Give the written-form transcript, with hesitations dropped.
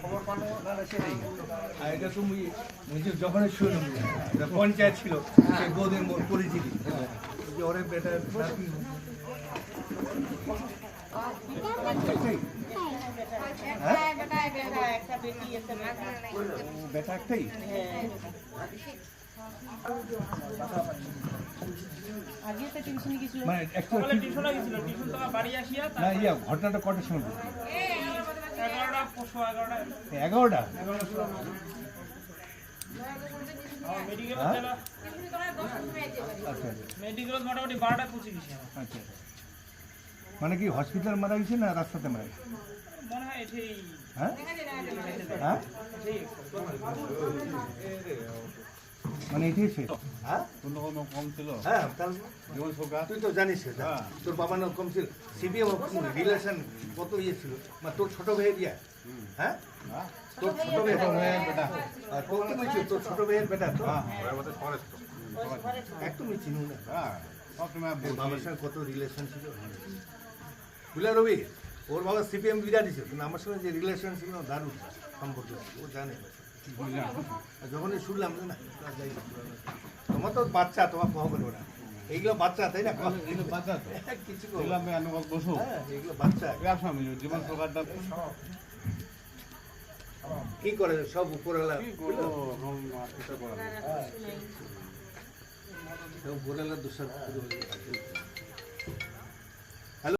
খবর পানো না সেটাই আর এটা তুমি যখন শুনো পঞ্চায়েত ছিল সেই বৌদের মোর পরিচিতি যে ওরে বেটা নাতি বেটা একটাই মানে ঘটনাটা কটার সময় 11টা মোটামুটি 12টা পৌঁছে গেছি আচ্ছা মানে কি হসপিটাল মারা গেছে না রাস্তাতে মারা গেছে মনে হয় এটাই হ্যাঁ হ্যাঁ মানে এটাই সে হ্যাঁ কোনো কম ছিল হ্যাঁ জীবন সরকার তুই তো জানিস তোর বাবার নাম কম ছিল সিবিএম রিলেশন কত ইয়ে ছিল মানে তোর ছোট ভাইয়ের ইয়া হ্যাঁ তোর ছোট ভাইয়ের বেটা আর তোর কি বলছিস তোর ছোট ভাইয়ের বেটা তো একদমই চিনু না বাবার সঙ্গে কত রিলেশন ছিল বুঝলা রবি ওর বাবা সিপিএম বিরাটি ছিল কিন্তু আমার সঙ্গে যে রিলেশন ছিল দারুণ সম্পর্ক ও জানে যখনই শুনলাম না যাই তোমার তো বাচ্চা তোমার কহ করবো না এইগুলো বাচ্চা তাই না বাচ্চা তো কিছু বসো এইগুলো বাচ্চা ব্যবসা মিল জীবন সরকারটা কি করে সব উপরওয়ালা উপরওয়ালা দুঃসার